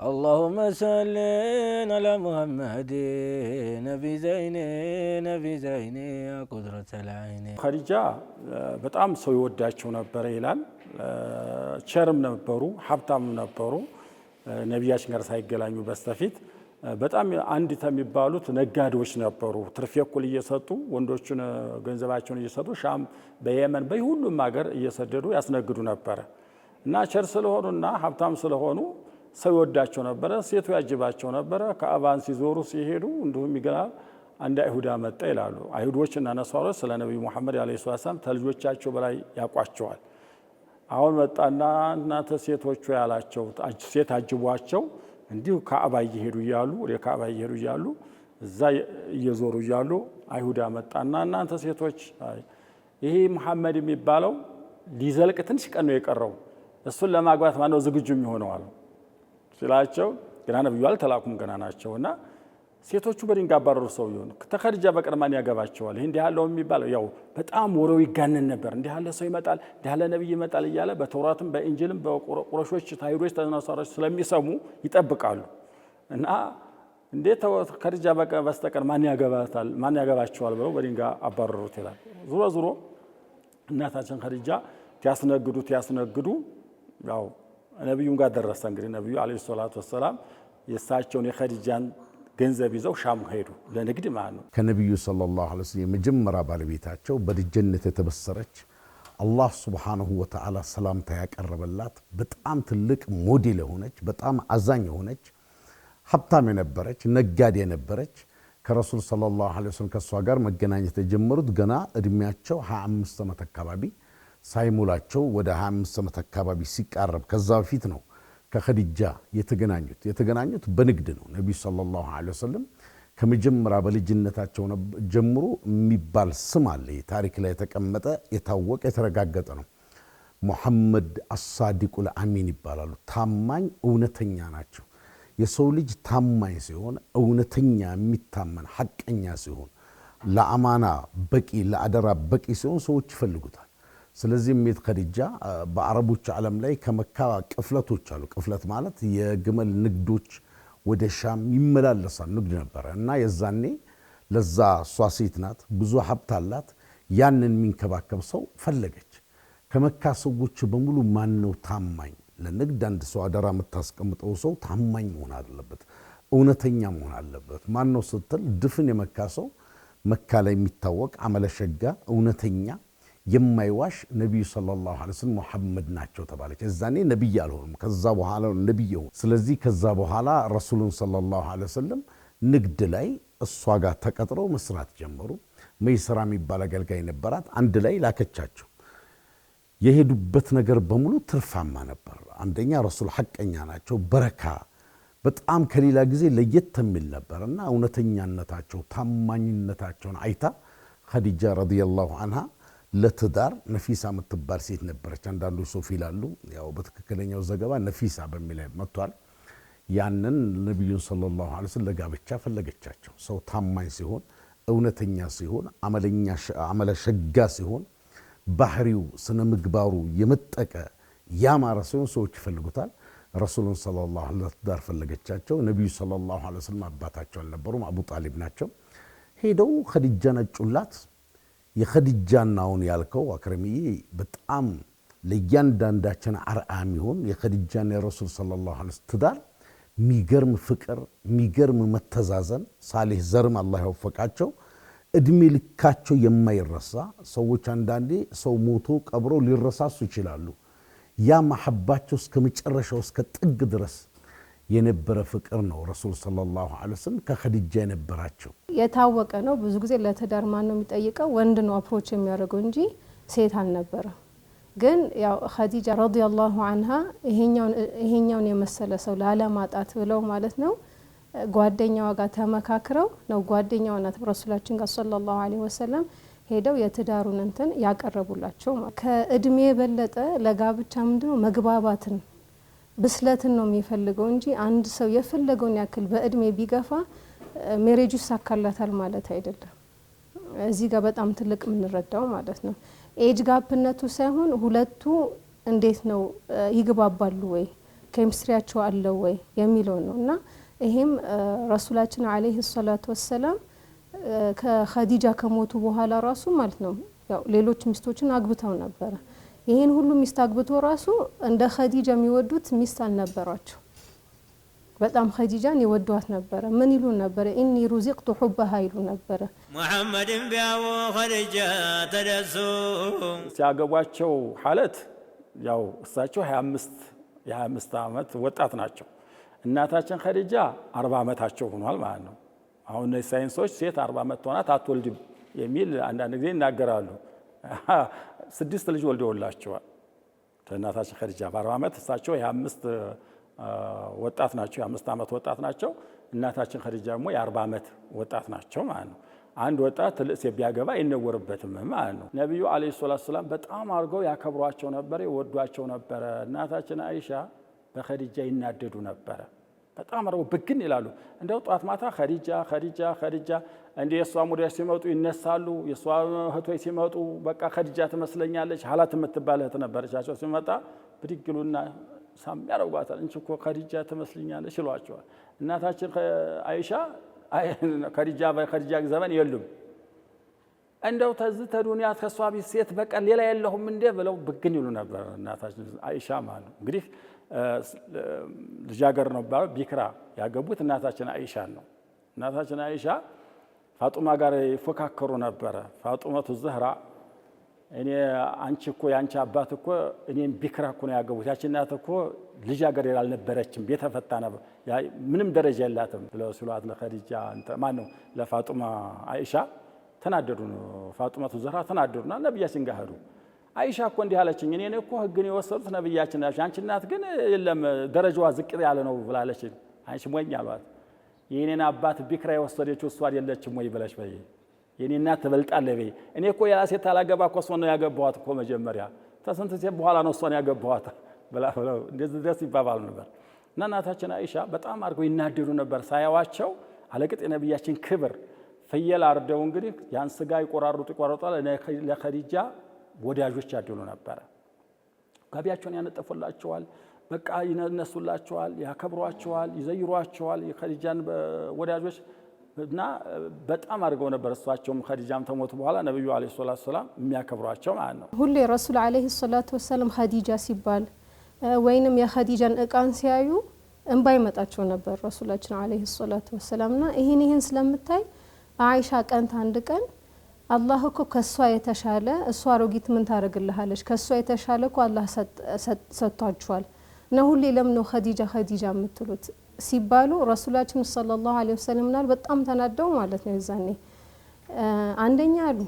اللهم صل على محمد نبي زين يا قدرة العين ኸዲጃ በጣም ሰው ይወዳቸው ነበር ይላል። ቸርም ነበሩ፣ ሀብታም ነበሩ። ነቢያችን ጋር ሳይገናኙ በስተፊት በጣም አንድ የሚባሉት ነጋዴዎች ነበሩ። ትርፍ እኩል እየሰጡ ወንዶቹን ገንዘባቸውን እየሰጡ ሻም በየመን በሁሉም ሀገር እየሰደዱ ያስነግዱ ነበር እና ቸር ስለሆኑና ሀብታም ስለሆኑ ሰው ይወዳቸው ነበር። ሴቱ ያጅባቸው ነበር። ከአባን ሲዞሩ ሲሄዱ እንዲሁም ይገናል አንድ አይሁዳ መጣ ይላሉ። አይሁዶችና ነሷሮች ስለ ነብዩ መሐመድ አለይሂ ሰላም ተልጆቻቸው በላይ ያቋቸዋል። አሁን መጣና እናንተ ሴቶቹ ያላቸው ሴት አጅቧቸው እንዲሁ ካዕባ ይሄዱ ይያሉ ወደ ካዕባ ይሄዱ ይያሉ እዛ እየዞሩ ይያሉ አይሁዳ መጣና እናንተ ሴቶች ይሄ መሐመድ የሚባለው ሊዘልቅ ትንሽ ቀን ነው የቀረው እሱን ለማግባት ማነው ዝግጁ የሚሆነው አሉ ስላቸው ገና ነብዩ አልተላኩም ገና ናቸውና ሴቶቹ በድንጋይ አባረሩ። ሰው ይሁን ተኸዲጃ በቀር ማን ያገባቸዋል? እንዲህ ያለው የሚባለው ያው በጣም ወሬው ይጋነን ነበር። እንዲህ ያለ ሰው ይመጣል፣ እንዲህ ያለ ነብይ ይመጣል እያለ በተውራትም በእንጂልም በቁረሾች ታይሮች ተነሳሮች ስለሚሰሙ ይጠብቃሉ እና እንዴት ተኸዲጃ በስተቀር ማን ያገባታል ማን ያገባቸዋል ብለው በድንጋይ አባረሩት ይላል። ዙሮ እናታችን ኸዲጃ ያስነግዱ ያው ነብዩን ጋር ደረሰ። እንግዲህ ነብዩ አለይሂ ሰላቱ ወሰላም የሳቸውን የኸዲጃን ገንዘብ ይዘው ሻም ሄዱ ለንግድ ማለት ነው። ከነብዩ ሰለላሁ ዐለይሂ ወሰለም የመጀመሪያ ባለቤታቸው በልጅነት የተበሰረች አላህ ሱብሓነሁ ወተዓላ ሰላምታ ያቀረበላት በጣም ትልቅ ሞዴል የሆነች በጣም አዛኝ የሆነች ሀብታም የነበረች ነጋዴ የነበረች ከረሱል ሰለላሁ ዐለይሂ ወሰለም ከሷ ጋር መገናኘት የጀመሩት ገና እድሜያቸው 25 ዓመት አካባቢ ሳይሞላቸው ወደ 25 ዓመት አካባቢ ሲቃረብ ከዛ በፊት ነው ከኸዲጃ የተገናኙት በንግድ ነው። ነብዩ ሰለላሁ ዐለይሂ ወሰለም ከመጀመሪያ በልጅነታቸው ጀምሮ የሚባል ስም አለ ታሪክ ላይ የተቀመጠ የታወቀ የተረጋገጠ ነው። ሙሐመድ አሳዲቁል አሚን ይባላሉ። ታማኝ እውነተኛ ናቸው። የሰው ልጅ ታማኝ ሲሆን እውነተኛ የሚታመን ሐቀኛ ሲሆን ለአማና በቂ ለአደራ በቂ ሲሆን ሰዎች ይፈልጉታል። ስለዚህ ሜት ኸዲጃ በአረቦች ዓለም ላይ ከመካ ቅፍለቶች አሉ። ቅፍለት ማለት የግመል ንግዶች ወደ ሻም ይመላለሳል ንግድ ነበር እና የዛኔ ለዛ እሷ ሴት ናት ብዙ ሀብት አላት። ያንን የሚንከባከብ ሰው ፈለገች። ከመካ ሰዎች በሙሉ ማን ነው ታማኝ ለንግድ አንድ ሰው አደራ የምታስቀምጠው ሰው ታማኝ መሆን አለበት፣ እውነተኛ መሆን አለበት። ማን ነው ስትል ድፍን የመካ ሰው መካ ላይ የሚታወቅ አመለሸጋ እውነተኛ የማይዋሽ ነብዩ ሰለላሁ ዐለይሂ ወሰለም መሐመድ ናቸው ተባለች። እዛኔ ነብይ አልሆኑም። ከዛ በኋላ ነብይ ሆኑ። ስለዚህ ከዛ በኋላ ረሱሉን ሰለላሁ ዐለይሂ ወሰለም ንግድ ላይ እሷ ጋር ተቀጥረው መስራት ጀመሩ። መይሰራ የሚባል አገልጋይ ነበራት። አንድ ላይ ላከቻቸው። የሄዱበት ነገር በሙሉ ትርፋማ ነበር። አንደኛ ረሱል ሐቀኛ ናቸው። በረካ በጣም ከሌላ ጊዜ ለየት የሚል ነበርና እውነተኛነታቸው ታማኝነታቸውን አይታ ኸዲጃ ረዲየላሁ ዐንሃ ለትዳር ነፊሳ የምትባል ሴት ነበረች። አንዳንዶች ሶፊ ይላሉ፣ ያው በትክክለኛው ዘገባ ነፊሳ በሚል መጥቷል። ያንን ነብዩን ሰለላሁ ዐለይሂ ወሰለም ለጋብቻ ፈለገቻቸው። ሰው ታማኝ ሲሆን እውነተኛ ሲሆን አመለ ሸጋ ሲሆን ባህሪው ስነ ምግባሩ የመጠቀ ያማረ ሲሆን ሰዎች ይፈልጉታል። ረሱሉን ሰለላሁ ዐለይሂ ወሰለም ለትዳር ፈለገቻቸው። ነብዩ ሰለላሁ ዐለይሂ ወሰለም አባታቸው አልነበሩም፣ አቡ ጣሊብ ናቸው። ሄደው ኸዲጃን አጩላት። የኸዲጃና አሁን ያልከው አክረምዬ በጣም ለእያንዳንዳችን አርአያ የሚሆን የኸዲጃና የረሱል ሰለላሁ ዐለይሂ ወሰለም ትዳር ሚገርም ፍቅር ሚገርም መተዛዘን ሳሌህ ዘርም አላህ ያወፈቃቸው እድሜ ልካቸው የማይረሳ ሰዎች አንዳንዴ ሰው ሞቶ ቀብሮ ሊረሳሱ ይችላሉ። ያ መሐባቸው እስከ መጨረሻው እስከ ጥግ ድረስ የነበረ ፍቅር ነው። ረሱል ሰለላሁ ዐለይሂ ወሰለም ከኸዲጃ የነበራቸው የታወቀ ነው። ብዙ ጊዜ ለትዳር ማን ነው የሚጠይቀው? ወንድ ነው አፕሮች የሚያደርገው እንጂ ሴት አልነበረ። ግን ያው ኸዲጃ ረዲየላሁ ዐንሃ ይሄኛውን የመሰለ ሰው ላለማጣት ብለው ማለት ነው ጓደኛዋ ጋር ተመካክረው ነው ጓደኛዋ ናት ረሱላችን ጋር ሰለላሁ ዐለይሂ ወሰለም ሄደው የትዳሩን እንትን ያቀረቡላቸው። ከእድሜ የበለጠ ለጋብቻ ምንድነው መግባባትን ብስለትን ነው የሚፈልገው እንጂ አንድ ሰው የፈለገውን ያክል በእድሜ ቢገፋ ሜሬጁ ይሳካላታል ማለት አይደለም። እዚህ ጋር በጣም ትልቅ የምንረዳው ማለት ነው ኤጅ ጋፕነቱ ሳይሆን ሁለቱ እንዴት ነው ይግባባሉ ወይ ኬሚስትሪያቸው አለ ወይ የሚለው ነው። እና ይሄም ረሱላችን አለይሂ ሰላቱ ወሰላም ከኸዲጃ ከሞቱ በኋላ ራሱ ማለት ነው ያው ሌሎች ሚስቶችን አግብተው ነበር። ይሄን ሁሉ ሚስት አግብቶ ራሱ እንደ ኸዲጃ የሚወዱት ሚስት አልነበራቸው። በጣም ኸዲጃን ይወዷት ነበር። ምን ይሉ ነበር? ኢኒ ሩዚቅቱ ሑበሃ ይሉ ነበር። ሙሐመድን ቢያው ኸዲጃ ተደሱ ሲያገቧቸው ሐለት ያው እሳቸው 25 ዓመት ወጣት ናቸው። እናታችን ኸዲጃ 40 ዓመታቸው ሆኗል ማለት ነው። አሁን ሳይንሶች ሴት 40 ዓመት ሆናት አትወልድም የሚል አንዳንድ ጊዜ ይናገራሉ። 6 ልጅ ወልደውላቸዋል እናታችን ኸዲጃ በ40 ዓመት። እሳቸው የ5 ወጣት ናቸው፣ የ5 ዓመት ወጣት ናቸው። እናታችን ኸዲጃ ደግሞ የ40 ዓመት ወጣት ናቸው ማለት ነው። አንድ ወጣት ትልቅ ሴት ቢያገባ አይነወርበትም ማለት ነው። ነብዩ አለይሂ ሰላቱ ሰላም በጣም አድርገው ያከብሯቸው ነበር፣ ይወዷቸው ነበር። እናታችን አይሻ በኸዲጃ ይናደዱ ነበር። በጣም አድርገው ብግን ይላሉ። እንደው ጧት ማታ ኸዲጃ ኸዲጃ ኸዲጃ እንደ የሷ ሙዳይ ሲመጡ ይነሳሉ። የሷ እህቶች ሲመጡ በቃ ኸዲጃ ትመስለኛለች። ሐላት የምትባል እህት ነበረቻቸው። ሲመጣ ብድግሉና ሳም ያረጓታል። እንቺ እኮ ኸዲጃ ትመስለኛለች ይሏቸዋል። እናታችን አይሻ ኸዲጃ በኸዲጃ ዘመን የሉም እንደው ተዚህ ተዱንያ ከሷ ቢት ሴት በቀር ሌላ የለሁም እንደ ብለው ብግን ይሉ ነበር እናታችን አይሻ ማለት ነው። እንግዲህ ልጃገር ነበር ቢክራ ያገቡት እናታችን አይሻን ነው። እናታችን አይሻ ፋጡማ ጋር ይፎካከሩ ነበረ። ፋጡመቱ ዘህራ እኔ አንቺ እኮ ያንቺ አባት እኮ እኔም ቢክራ እኮ ነው ያገቡት፣ ያቺ እናት እኮ ልጃገር ያልነበረችም ቤተፈታ ነበር ምንም ደረጃ የላትም ብለው ሲሏት ለኸዲጃ ማን ነው ለፋጡማ አይሻ ተናደዱ ነው። ፋጡመቱ ዘህራ ተናደዱና ነብያችን ጋር ሄዱ። አይሻ እኮ እንዲህ አለችኝ፣ እኔ እኮ ህግን የወሰዱት ነብያችን ናቸው፣ አንቺ እናት ግን የለም ደረጃዋ ዝቅ ያለ ነው ብላለች። አንቺ ሞኝ አሏት። የኔን አባት ቢክራ የወሰደችው እሷ አይደለችም ወይ ብለሽ በይ፣ የኔ እናት ትበልጣለች በይ። እኔ እኮ ያ ሴት አላገባ እኮ እሷን ነው ያገባኋት እኮ መጀመሪያ፣ ተስንት ሴት በኋላ ነው እሷን ያገባኋት ብላ እንደዚህ ድረስ ይባባሉ ነበር። እና እናታችን አይሻ በጣም አድርገው ይናደዱ ነበር ሳያዋቸው አለቅጥ የነብያችን ክብር። ፍየል አርደው እንግዲህ ያን ስጋ ይቆራርጣል ለኸዲጃ ወዳጆች ያድሉ ነበር። ጋቢያቸውን ያነጠፉላቸዋል፣ በቃ ይነሱላቸዋል፣ ያከብሯቸዋል፣ ይዘይሯቸዋል የኸዲጃን ወዳጆች እና በጣም አድርገው ነበር። እሷቸውም ኸዲጃም ተሞቱ በኋላ ነብዩ አለይሂ ሰላቱ ሰላም የሚያከብሯቸው ማለት ነው። ሁሌ ረሱል አለይሂ ሰላቱ ወሰላም ኸዲጃ ሲባል ወይንም የኸዲጃን እቃን ሲያዩ እንባ ይመጣቸው ነበር ረሱላችን አለይሂ ሰላቱ ወሰላምና ይሄን ስለምታይ አይሻ ቀንት አንድ ቀን አላህ እኮ ከሷ የተሻለ እሷ አሮጊት ምን ታረግልሃለች? ከሷ የተሻለ እኮ አላህ ሰጥቷቸዋል እና ሁሌ ለምን ነው ኸዲጃ ኸዲጃ የምትሉት ሲባሉ ረሱላችን ሰለላሁ ዐለይሂ ወሰለም ናል በጣም ተናደው ማለት ነው። ይዛኔ አንደኛ አሉ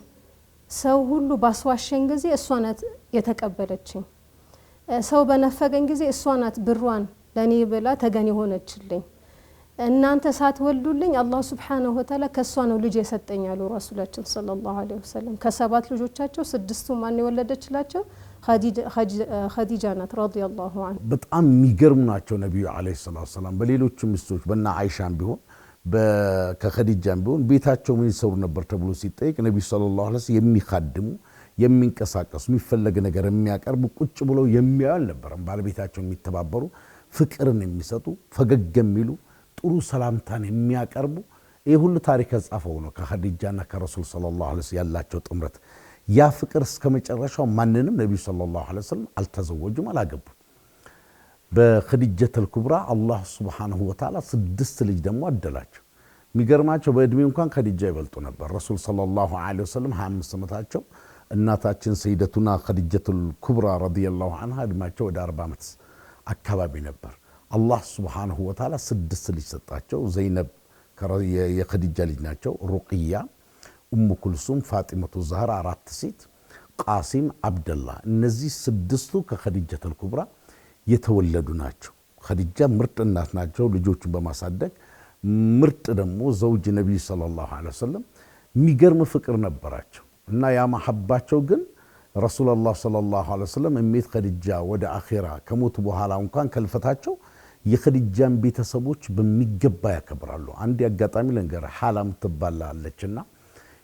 ሰው ሁሉ ባስዋሸኝ ጊዜ እሷ ናት የተቀበለችኝ፣ ሰው በነፈገኝ ጊዜ እሷ ናት ብሯን ለኔ ብላ ተገን የሆነችልኝ፣ እናንተ ሳትወልዱልኝ አላህ ሱብሓነሁ ወተዓላ ከሷ ነው ልጅ የሰጠኛሉ ረሱላችን ሰለላሁ ዐለይሂ ወሰለም። ከሰባት ልጆቻቸው 6ቱ ማን የወለደችላቸው ኸዲጃ ናት ረዲየላሁ ዐንሃ። በጣም የሚገርሙ ናቸው ነብዩ አለይሂ ሰላቱ ሰላም። በሌሎች ሚስቶች በእነ አይሻም ቢሆን ከኸዲጃም ቢሆን ቤታቸው ምን ይሰሩ ነበር ተብሎ ሲጠይቅ ነብዩ ሰለላሁ ዐለይሂ ወሰለም የሚखाድሙ የሚንቀሳቀሱ የሚፈለግ ነገር የሚያቀርቡ ቁጭ ብለው የሚያዩ አልነበረም። ባለቤታቸው የሚተባበሩ ፍቅርን የሚሰጡ ፈገግ የሚሉ ጥሩ ሰላምታን የሚያቀርቡ ይህ ሁሉ ታሪክ ጻፈው ነው ከኸዲጃና ከረሱል ሰለላሁ ዐለይሂ ወሰለም ያላቸው ጥምረት። ያ ፍቅር እስከ መጨረሻው ማንንም ነብዩ ሰለላሁ ዐለይሂ ወሰለም አልተዘወጁም፣ አላገቡ። በኸዲጀተል ኩብራ አላህ ሱብሓነሁ ወተዓላ 6 ልጅ ደግሞ አደላቸው። የሚገርማቸው በእድሜ እንኳን ኸዲጃ ይበልጡ ነበር። ረሱል ሰለላሁ ዐለይሂ ወሰለም 25 ዓመታቸው፣ እናታችን ሰይደቱና ኸዲጀተል ኩብራ ረዲየላሁ ዐንሃ እድሜያቸው ወደ 40 ዓመት አካባቢ ነበር። አላህ ሱብሓነሁ ወተዓላ 6 ልጅ ሰጣቸው። ዘይነብ የኸዲጃ ልጅ ናቸው፣ ሩቅያ፣ ኡሙ ኩልሱም፣ ፋጢመቱ ዛህራ 4 ሴት፣ ቃሲም፣ አብደላህ። እነዚህ 6ቱ ከኸዲጀተል ኩብራ የተወለዱ ናቸው። ኸዲጃ ምርጥ እናት ናቸው ልጆቹን በማሳደግ ምርጥ ደግሞ ዘውጅ ነብዩ ሰለላሁ ዐለይሂ ወሰለም። የሚገርም ፍቅር ነበራቸው እና ያ መሐባቸው ግን ረሱላህ ሰለላሁ ዐለይሂ ወሰለም እሜት ኸዲጃ ወደ አኺራ ከሞቱ በኋላ እንኳን ከልፈታቸው የኸዲጃን ቤተሰቦች በሚገባ ያከብራሉ። አንድ አጋጣሚ ለንገር ሐላም ትባላለችና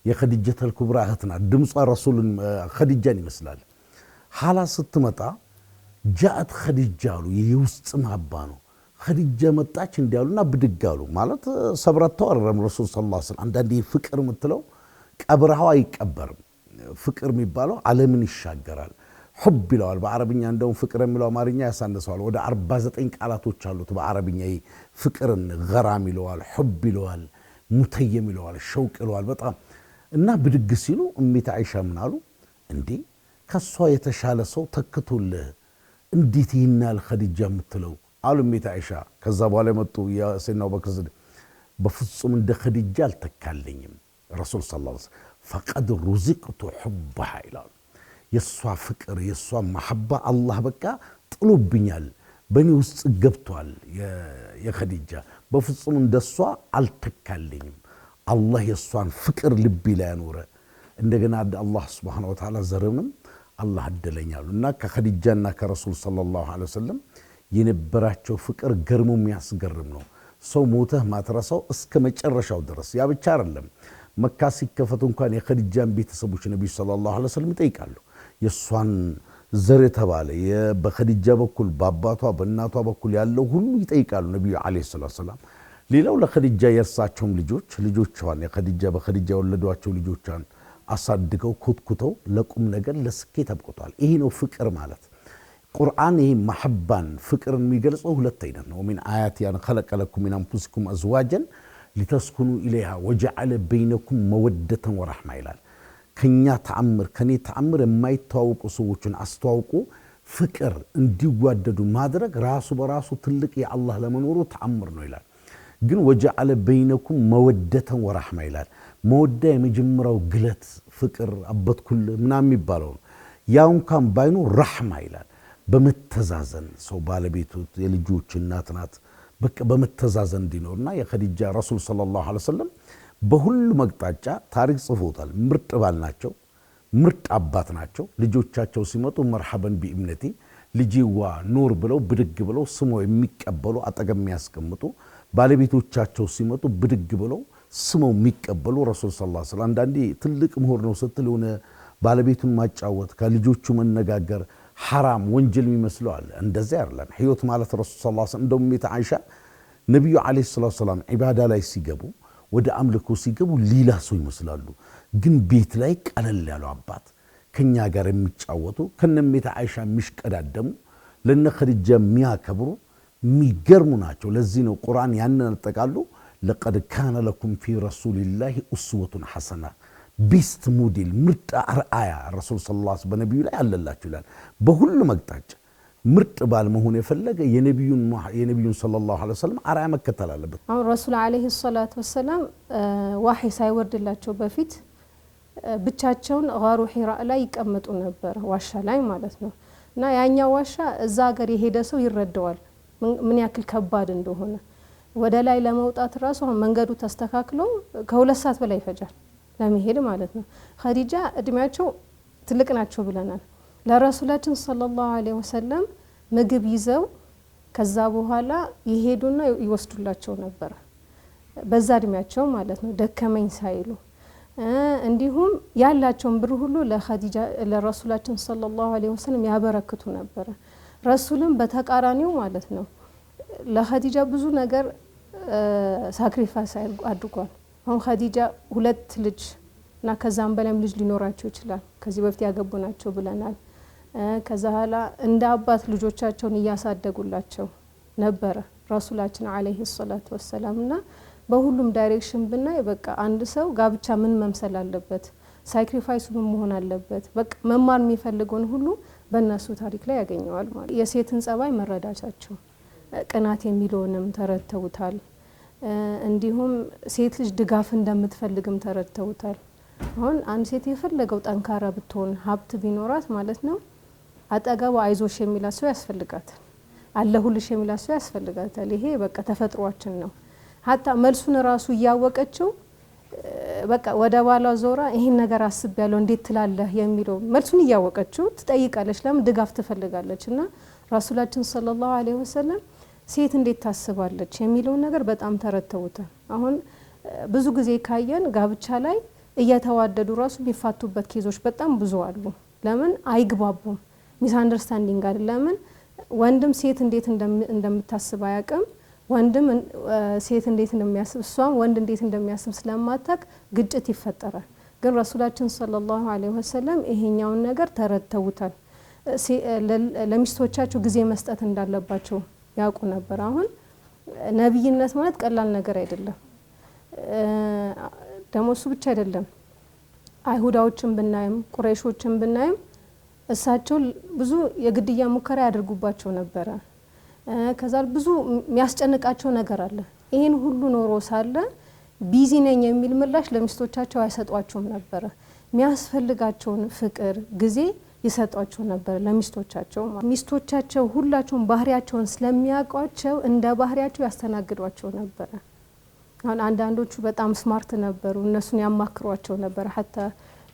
የኸዲጀተል ኩብራ እህት ናት። ድምጿ ረሱልን ኸዲጃን ይመስላል። ሐላ ስትመጣ ጃአት ኸዲጃ አሉ። የውስጥ ማባ ነው። ኸዲጃ መጣች እንዲያሉና ብድግ አሉ ማለት ሰብረተው አረም ረሱል ሰለላሁ ዐለይሂ ወሰለም። አንዳንዴ ፍቅር የምትለው ቀብረሃው አይቀበርም። ፍቅር የሚባለው ዓለምን ይሻገራል። ሑብ ይለዋል በአረብኛ። እንደውም ፍቅር የሚለው አማርኛ ያሳነሰዋል። ወደ 49 ቃላቶች አሉት በአረብኛ። ፍቅርን ገራም ይለዋል፣ ሑብ ይለዋል፣ ሙተየም ይለዋል፣ ሸውቅ ይለዋል። በጣም እና ብድግ ሲሉ እሜት አይሻ ምን አሉ? እንዴ ከሷ የተሻለ ሰው ተክቶልህ እንዴት ይህናል ኸዲጃ የምትለው አሉ እሜት አይሻ። ከዛ በኋላ መጡ የሰይድና አቡበክር ሲዲቅ በፍጹም እንደ ኸዲጃ አልተካለኝም ረሱል ሰለላሁ ዐለይሂ ወሰለም ፈቀድ ሩዚቅቱ ሑበሃ ይላሉ። የሷ ፍቅር የሷ መሐባ አላህ በቃ ጥሎብኛል፣ በእኔ ውስጥ ገብቷል። የኸዲጃ በፍጹም እንደሷ አልተካለኝም። አላህ የሷን ፍቅር ልቤ ላይ ያኖረ። እንደገና አላህ ሱብሓነሁ ወተዓላ ዘርንም አላህ አደለኛሉ። እና ከኸዲጃና ከረሱል ሰለላሁ ዐለይሂ ወሰለም የነበራቸው ፍቅር ገርሞ የሚያስገርም ነው። ሰው ሞተህ ማትረሳው እስከ መጨረሻው ድረስ። ያ ብቻ አይደለም፣ መካ ሲከፈቱ እንኳን የኸዲጃን ቤተሰቦች ነብዩ ሰለላሁ ዐለይሂ ወሰለም ይጠይቃሉ። የሷን ዘር የተባለ በኸዲጃ በኩል በአባቷ በእናቷ በኩል ያለው ሁሉ ይጠይቃሉ ነብዩ አለይሂ ሰላቱ ሰላም። ሌላው ለኸዲጃ የእርሳቸውም ልጆቿን የኸዲጃ በኸዲጃ የወለዷቸው ልጆቿን አሳድገው ኮትኩተው ለቁም ነገር ለስኬት አብቅቷል። ይሄ ነው ፍቅር ማለት። ቁርአን ይሄ መሐባን ፍቅርን የሚገልጸው ሁለት አይነት ነው። ሚን አያት ያን خلق لكم من انفسكم ازواجا لتسكنوا اليها وجعل بينكم موده ورحمه ይላል። ከኛ ተአምር ከኔ ተአምር የማይተዋወቁ ሰዎችን አስተዋውቁ ፍቅር እንዲዋደዱ ማድረግ ራሱ በራሱ ትልቅ የአላህ ለመኖሩ ተአምር ነው ይላል። ግን ወጀዐለ በይነኩም መወደተን ወራህማ ይላል። መወደ የመጀመሪያው ግለት ፍቅር አበትኩል ምናምን የሚባለው ነው። ያው እንኳን ባይኑ ረህማ ይላል። በመተዛዘን ሰው ባለቤቱ የልጆች እናት ናት። በቃ በመተዛዘን እንዲኖርና የኸዲጃ ረሱል ሰለላሁ ዐለይሂ ወሰለም በሁሉ መቅጣጫ ታሪክ ጽፎታል። ምርጥ ባል ናቸው፣ ምርጥ አባት ናቸው። ልጆቻቸው ሲመጡ መርሐበን ቢእምነቲ ልጅዋ ኑር ብለው ብድግ ብለው ስሞ የሚቀበሉ አጠገብ የሚያስቀምጡ፣ ባለቤቶቻቸው ሲመጡ ብድግ ብለው ስመው የሚቀበሉ ረሱል ሰለላሁ ዐለይሂ ወሰለም። አንዳንዴ ትልቅ ምሁር ነው ስትል የሆነ ባለቤቱን ማጫወት ከልጆቹ መነጋገር ሐራም ወንጀል የሚመስለው አለ። እንደዚህ አይደለም ህይወት ማለት ረሱል ሰለላሁ ዐለይሂ ወሰለም። እንደውም ሜታ ነብዩ አለይሂ ሰላቱ ሰላም ኢባዳ ላይ ሲገቡ ወደ አምልኮ ሲገቡ ሌላ ሰው ይመስላሉ። ግን ቤት ላይ ቀለል ያለው አባት ከኛ ጋር የሚጫወቱ ከነሜታ አይሻ የሚሽቀዳደሙ ለነ ኸዲጃ የሚያከብሩ የሚገርሙ ናቸው። ለዚህ ነው ቁርአን ያንን አጠቃሉ ለቀድ ካነ ለኩም ፊ ረሱሊላሂ ኡስወቱን ሐሰና ቤስት ሞዴል ምርጥ አርአያ ረሱል ሰለላሁ ዐለይሂ ወሰለም በነብዩ ላይ አለላችሁ ይላል። በሁሉ መቅጣጫ ምርጥ ባል መሆን የፈለገ የነብዩን ሰለላሁ ዐለይሂ ወሰለም አርአያ መከተል አለበት። አሁን ረሱል ዐለይሂ ሰላቱ ወሰላም ዋሂ ሳይወርድላቸው በፊት ብቻቸውን ጋሩ ሒራ ላይ ይቀመጡ ነበር፣ ዋሻ ላይ ማለት ነው። እና ያኛው ዋሻ እዛ ሀገር የሄደ ሰው ይረዳዋል ምን ያክል ከባድ እንደሆነ። ወደ ላይ ለመውጣት ራሱ መንገዱ ተስተካክሎ ከ2 ሰዓት በላይ ይፈጃል ለመሄድ ማለት ነው። ኸዲጃ እድሜያቸው ትልቅ ናቸው ብለናል። ለረሱላችን ሰለላሁ ዐለይሂ ወሰለም ምግብ ይዘው ከዛ በኋላ ይሄዱና ይወስዱላቸው ነበር በዛ እድሜያቸው ማለት ነው፣ ደከመኝ ሳይሉ። እንዲሁም ያላቸውን ብር ሁሉ ለኸዲጃ ለረሱላችን ሰለላሁ ዐለይሂ ወሰለም ያበረክቱ ነበር። ረሱልም በተቃራኒው ማለት ነው ለኸዲጃ ብዙ ነገር ሳክሪፋይስ አድርጓል። አሁን ኸዲጃ 2 ልጅ እና ከዛም በላይም ልጅ ሊኖራቸው ይችላል። ከዚህ በፊት ያገቡ ናቸው ብለናል። ከዛ ኋላ እንደ አባት ልጆቻቸውን እያሳደጉላቸው ነበረ ረሱላችን ዐለይሂ ሰላቱ ወሰላም። እና በሁሉም ዳይሬክሽን ብናይ በቃ አንድ ሰው ጋብቻ ምን መምሰል አለበት፣ ሳክሪፋይሱ ምን መሆን አለበት፣ በቃ መማር የሚፈልገውን ሁሉ በእነሱ ታሪክ ላይ ያገኘዋል ማለት። የሴትን ጸባይ መረዳታቸው ቅናት የሚለውንም ተረድተውታል። እንዲሁም ሴት ልጅ ድጋፍ እንደምትፈልግም ተረድተውታል። አሁን አንድ ሴት የፈለገው ጠንካራ ብትሆን ሀብት ቢኖራት ማለት ነው አጠገቧ አይዞሽ የሚላት ሰው ያስፈልጋታል፣ አለሁልሽ የሚላት ሰው ያስፈልጋታል። ይሄ በቃ ተፈጥሯችን ነው። ሀታ መልሱን ራሱ እያወቀችው በቃ ወደ ባሏ ዞራ ይሄን ነገር አስቤያለሁ እንዴት ትላለህ የሚለው መልሱን እያወቀችው ትጠይቃለች። ለምን ድጋፍ ትፈልጋለች። እና ረሱላችን ሰለላሁ ዐለይሂ ወሰለም ሴት እንዴት ታስባለች የሚለው ነገር በጣም ተረድተውታል። አሁን ብዙ ጊዜ ካየን ጋብቻ ላይ እየተዋደዱ ራሱ የሚፋቱበት ኬዞች በጣም ብዙ አሉ። ለምን አይግባቡም? ሚስ አንደርስታንዲንግ አይደል? ለምን ወንድም ሴት እንዴት እንደምታስብ አያውቅም። ወንድም ሴት እንዴት እንደሚያስብ እሷም ወንድ እንዴት እንደሚያስብ ስለማታውቅ ግጭት ይፈጠራል። ግን ረሱላችን ሰለላሁ ዐለይሂ ወሰለም ይሄኛውን ነገር ተረድተውታል። ለሚስቶቻቸው ጊዜ መስጠት እንዳለባቸው ያውቁ ነበር። አሁን ነብይነት ማለት ቀላል ነገር አይደለም። ደግሞ እሱ ብቻ አይደለም። አይሁዳዎችን ብናይም ቁረይሾችን ብናይም እሳቸው ብዙ የግድያ ሙከራ ያደርጉባቸው ነበረ። ከዛ ብዙ የሚያስጨንቃቸው ነገር አለ። ይሄን ሁሉ ኖሮ ሳለ ቢዚ ነኝ የሚል ምላሽ ለሚስቶቻቸው አይሰጧቸውም ነበረ። የሚያስፈልጋቸውን ፍቅር ጊዜ ይሰጧቸው ነበር ለሚስቶቻቸው። ሚስቶቻቸው ሁላቸውም ባህሪያቸውን ስለሚያውቋቸው እንደ ባህሪያቸው ያስተናግዷቸው ነበረ። አሁን አንዳንዶቹ በጣም ስማርት ነበሩ። እነሱን ያማክሯቸው ነበር። ሐታ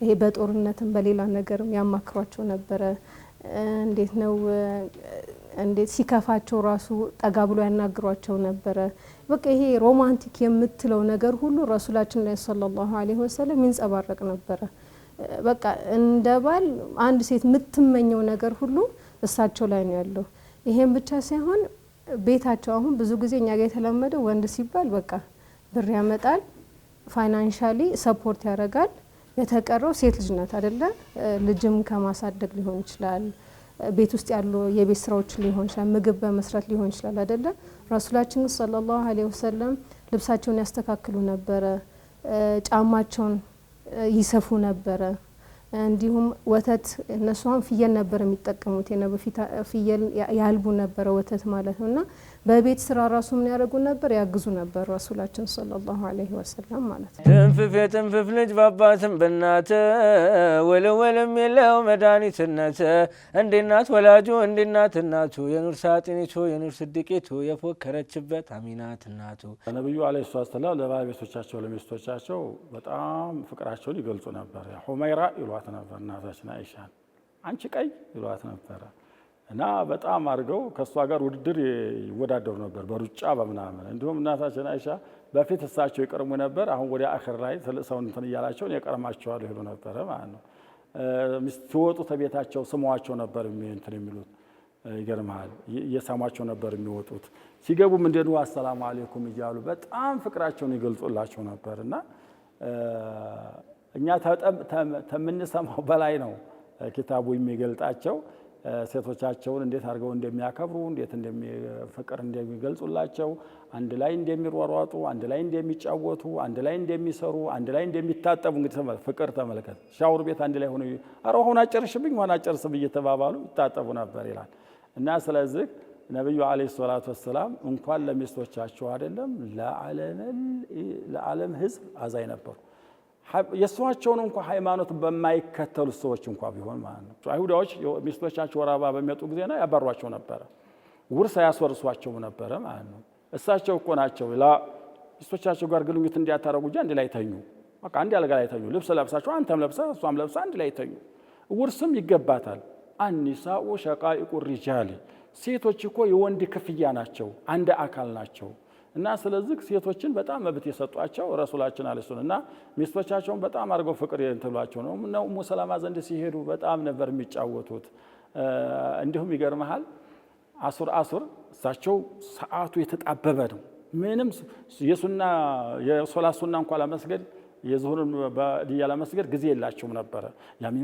ይሄ በጦርነትም በሌላ ነገርም ያማክሯቸው ነበረ። እንዴት ነው እንዴት ሲከፋቸው ራሱ ጠጋ ብሎ ያናግሯቸው ነበረ። በቃ ይሄ ሮማንቲክ የምትለው ነገር ሁሉ ረሱላችን ላይ ሰለላሁ ዐለይሂ ወሰለም ይንጸባረቅ ነበረ። በቃ እንደ ባል አንድ ሴት የምትመኘው ነገር ሁሉ እሳቸው ላይ ነው ያለው። ይሄን ብቻ ሳይሆን ቤታቸው አሁን ብዙ ጊዜ እኛ ጋር የተለመደው ወንድ ሲባል በቃ ብር ያመጣል፣ ፋይናንሻሊ ሰፖርት ያደርጋል። የተቀረው ሴት ልጅ ናት አይደለ? ልጅም ከማሳደግ ሊሆን ይችላል፣ ቤት ውስጥ ያሉ የቤት ስራዎች ሊሆን ይችላል፣ ምግብ በመስራት ሊሆን ይችላል አይደለ? ረሱላችን ሰለላሁ ዐለይሂ ወሰለም ልብሳቸውን ያስተካክሉ ነበረ፣ ጫማቸውን ይሰፉ ነበረ። እንዲሁም ወተት እነሱም ፍየል ነበር የሚጠቀሙት። ፍየል ያልቡ ነበረ ወተት ማለት ነውና በቤት ስራ ራሱ ምን ያደርጉ ነበር? ያግዙ ነበር ረሱላችን ሰለላሁ ዐለይሂ ወሰለም ማለት ነው። ትንፍፍ የትንፍፍ ልጅ በአባትም በእናት ወለወልም የለው መድኃኒትነት እንዴናት ወላጁ እንዴናት እናቱ የኑር ሳጥኒቱ የኑር ስድቂቱ የፎከረችበት አሚናት እናቱ። ነብዩ አለይሂ ሰላም ለባለቤቶቻቸው ለሚስቶቻቸው በጣም ፍቅራቸውን ይገልጹ ነበር። ሁመይራ ይሏት ነበር እናታችን አይሻን፣ አንቺ ቀይ ይሏት ነበረ እና በጣም አድርገው ከሷ ጋር ውድድር ይወዳደሩ ነበር በሩጫ በምናምን። እንዲሁም እናታችን አይሻ በፊት እሳቸው ይቀርሙ ነበር፣ አሁን ወደ አኺር ላይ ሰውን እንትን እያላቸው የቀርማቸዋል ይሉ ነበር ማለት ነው። ሲወጡ ተቤታቸው ስሟቸው ነበር እንትን የሚሉት ይገርማል። እየሳሟቸው ነበር የሚወጡት። ሲገቡም እንደኑ አሰላሙ አለይኩም እያሉ በጣም ፍቅራቸውን ይገልጹላቸው ነበርና እኛ ተምንሰማው በላይ ነው ኪታቡ የሚገልጣቸው። ሴቶቻቸውን እንዴት አድርገው እንደሚያከብሩ እንዴት ፍቅር እንደሚገልጹላቸው፣ አንድ ላይ እንደሚሯሯጡ፣ አንድ ላይ እንደሚጫወቱ፣ አንድ ላይ እንደሚሰሩ፣ አንድ ላይ እንደሚታጠቡ። እንግዲህ ፍቅር ተመልከት። ሻወር ቤት አንድ ላይ ሆነ ኧረ ሆና አጨርሽብኝ ሆና አጨርስብ እየተባባሉ ይታጠቡ ነበር ይላል። እና ስለዚህ ነብዩ አለይሂ ሰላቱ ወሰላም እንኳን ለሚስቶቻቸው አይደለም ለዓለም ሕዝብ አዛኝ ነበሩ። የእሷቸውን እንኳ ሃይማኖት በማይከተሉ ሰዎች እንኳ ቢሆን ማለት ነው። አይሁዳዎች ሚስቶቻቸው ወር አበባ በሚመጡ ጊዜና ያባሯቸው ነበረ፣ ውርስ ያስወርሷቸው ነበረ ማለት ነው። እሳቸው እኮ ናቸው ሚስቶቻቸው ጋር ግንኙነት እንዲያታረጉ እንጂ አንድ ላይ ተኙ። በቃ አንድ አልጋ ላይ ተኙ። ልብስ ለብሳቸው አንተም ለብሳ እሷም ለብሳ አንድ ላይ ተኙ። ውርስም ይገባታል። አኒሳኡ ሸቃኢቁ ሪጃሊ፣ ሴቶች እኮ የወንድ ክፍያ ናቸው፣ አንድ አካል ናቸው። እና ስለዚህ ሴቶችን በጣም መብት የሰጧቸው ረሱላችን አለይሂ እና ሚስቶቻቸውን በጣም አድርገው ፍቅር እንትሏቸው ነው። ኡሙ ሰላማ ዘንድ ሲሄዱ በጣም ነበር የሚጫወቱት። እንዲሁም ይገርመሃል አሱር እሳቸው ሰዓቱ የተጣበበ ነው። ምንም የሶላት ሱና እንኳን ለመስገድ የዙሁርን በዲያ ለመስገድ ጊዜ የላቸውም ነበረ። ያም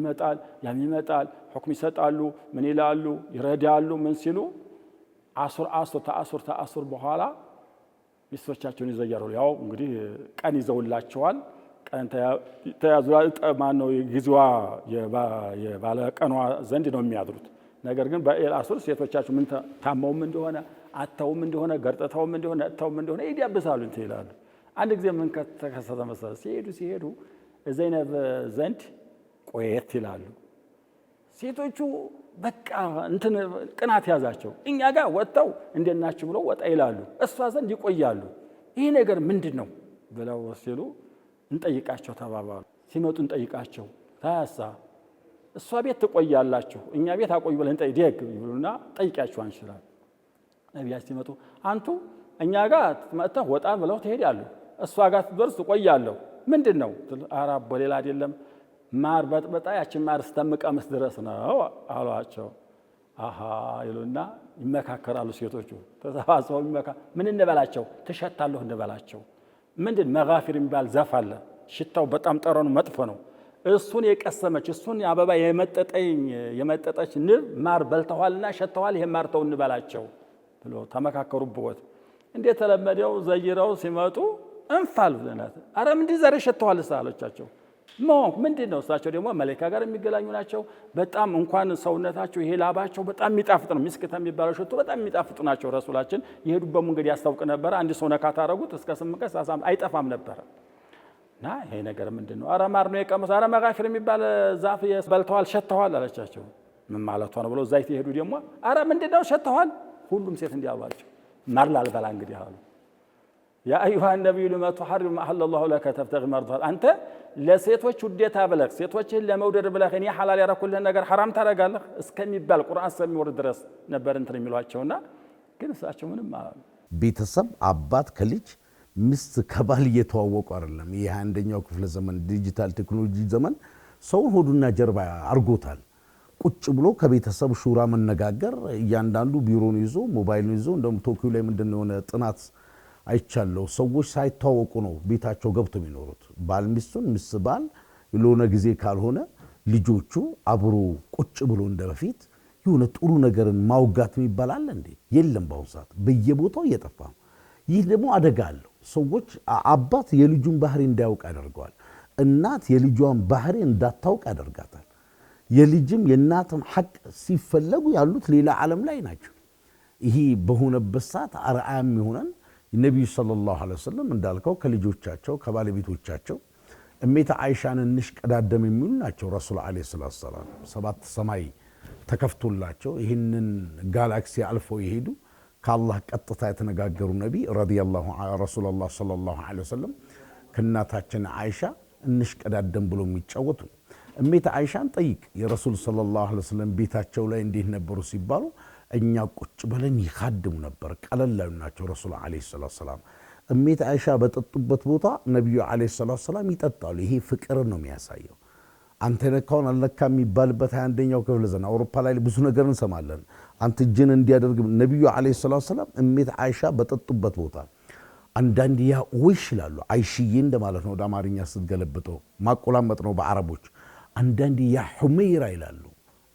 ይመጣል ሁክም ይሰጣሉ፣ ምን ይላሉ፣ ይረዳሉ። ምን ሲሉ ተአሱር በኋላ ሚስቶቻቸውን ይዘያሉ። ያው እንግዲህ ቀን ይዘውላቸዋል። ቀን ተያዙላ ማነው ጊዜዋ የባለ ቀኗ ዘንድ ነው የሚያድሩት። ነገር ግን በአሱር ሴቶቻቸው ምን ታመውም እንደሆነ አተውም እንደሆነ ገርጠታውም እንደሆነ አተውም እንደሆነ ይያብሳሉ እንት ይላሉ። አንድ ጊዜ ምን ተከሰተ መሰለህ? ሲሄዱ ዘይነብ ዘንድ ቆየት ይላሉ። ሴቶቹ በቃ እንትን ቅናት ያዛቸው። እኛ ጋር ወጣው እንደናችሁ ብለው ወጣ ይላሉ፣ እሷ ዘንድ ይቆያሉ። ይሄ ነገር ምንድነው ብለው ሲሉ እንጠይቃቸው ተባባሉ። ሲመጡ እንጠይቃቸው ታሳ እሷ ቤት ትቆያላችሁ፣ እኛ ቤት አቆዩ ብለን ደግ ይሉና ጠይቂያቸው አንችላል። ነብያችን ሲመጡ አንቱ እኛ ጋር መጥተህ ወጣ ብለው ትሄዳሉ፣ እሷ ጋር ትደርስ ትቆያለሁ። ምንድነው? ኧረ በሌላ አይደለም ማር በጥበጣ ያችን ማር ስተምቀምስ ድረስ ነው አሏቸው። አሃ ይሉና ይመካከራሉ ሴቶቹ ተሰባስበው ምን እንበላቸው ተሸታለሁ እንበላቸው ምንድን መጋፊር የሚባል ዛፍ አለ ሽታው በጣም ጠረኑ መጥፎ ነው እሱን የቀሰመች እሱን አበባ የመጠጠች ንብ ማር በልተዋልና ሸተዋል ይሄ ማርተው እንበላቸው ብሎ ተመካከሩበት እንዴት ተለመደው ዘይራው ሲመጡ እንፋል ብለናት አረ ምንድን ዘረ ሸተዋል ሳሎቻቸው ምንድነው እሳቸው ደግሞ መላእክት ጋር የሚገናኙ ናቸው በጣም እንኳን ሰውነታቸው ይሄ ላባቸው በጣም የሚጣፍጥ ነው ምስክታ የሚባለው ሽቶ በጣም የሚጣፍጡ ናቸው ረሱላችን ይሄዱበት መንገድ ያስታውቅ ነበር አንድ ሰው ነካ ታረጉት እስከ 8 ቀን ሳሳም አይጠፋም ነበር ና ይሄ ነገር ምንድነው አረ ማር ነው የቀመሰ አረ መጋፊር የሚባል ዛፍ በልተዋል ሸተዋል አለቻቸው ምን ማለት ነው ብሎ ዛይት ይሄዱ ደግሞ አረ ምንድነው ሸተዋል ሁሉም ሴት እንዲያሏቸው ማር ላልበላ እንግዲህ አሉ ያ አዩሃ ነብዩ لما تحرم ما احل الله لك تبتغي مرضات አንተ ለሴቶች ውዴታ ብለህ ሴቶችን ለመውደድ ብለህ እኔ ሐላል ያረኩልህ ነገር حرام ታረጋለህ እስከሚባል ቁርአን ስለሚወርድ ድረስ ነበር እንትን የሚሏቸውና ግን እሳቸው ምንም ቤተሰብ አባት ከልጅ ሚስት ከባል እየተዋወቁ አይደለም ይሄ አንደኛው ክፍለ ዘመን ዲጂታል ቴክኖሎጂ ዘመን ሰው ሆዱና ጀርባ አርጎታል ቁጭ ብሎ ከቤተሰብ ሹራ መነጋገር እያንዳንዱ ቢሮን ይዞ ሞባይልን ይዞ እንደም ቶኪዮ ላይ ምንድነው ሆነ ጥናት አይቻለው ሰዎች ሳይታወቁ ነው ቤታቸው ገብተው የሚኖሩት ባል ሚስቱን ምስባል ለሆነ ጊዜ ካልሆነ ልጆቹ አብሮ ቁጭ ብሎ እንደበፊት የሆነ ጥሩ ነገርን ማውጋት ይባላል እንዴ የለም ባው ሰዓት በየቦታው እየጠፋ ይህ ደግሞ አደጋ አለው ሰዎች አባት የልጁን ባህሪ እንዳያውቅ ያደርጋል እናት የልጇን ባህሪ እንዳታውቅ ያደርጋታል የልጅም የእናትም ሐቅ ሲፈለጉ ያሉት ሌላ ዓለም ላይ ናቸው ይሄ በሆነበት ሰዓት አርአያም ይሆናል ነብዩ ሰለላሁ ዐለይሂ ወሰለም እንዳልከው ከልጆቻቸው ከባለቤቶቻቸው እሜታ አይሻን እንሽቀዳደም የሚሉ ናቸው ረሱል ዐለይሂ ሰላም ሰባት ሰማይ ተከፍቶላቸው ይህንን ጋላክሲ አልፈው ይሄዱ ከአላህ ቀጥታ የተነጋገሩ ነቢ ረዲየላሁ ዐንሁ ረሱላህ ሰለላሁ ዐለይሂ ወሰለም ከናታችን አይሻ እንሽቀዳደም ብሎ የሚጫወቱ እሜታ አይሻን ጠይቅ የረሱል ሰለላሁ ዐለይሂ ወሰለም ቤታቸው ላይ እንዴት ነበሩ ሲባሉ እኛ ቁጭ ብለን ይखाድሙ ነበር ቀለላዩ ናቸው ረሱል ዐለይሂ ሰላም እሜታ አይሻ በጠጡበት ቦታ ነብዩ ዐለይሂ ሰላም ይጠጣሉ ይሄ ፍቅር ነው የሚያሳየው አንተ ነካውን አልነካ የሚባልበት 21ኛው ክፍለ ዘመን አውሮፓ ላይ ብዙ ነገር እንሰማለን አንተ ጅን እንዲያደርግ ነብዩ ዐለይሂ ሰላም እሜታ አይሻ በጠጡበት ቦታ አንዳንድ ያ ወይሽ ይላሉ አይሽዬ እንደማለት ነው ወደ አማርኛ ስትገለብጠው ማቆላመጥ ነው በአረቦች አንዳንድ ያ ሁመይራ ይላሉ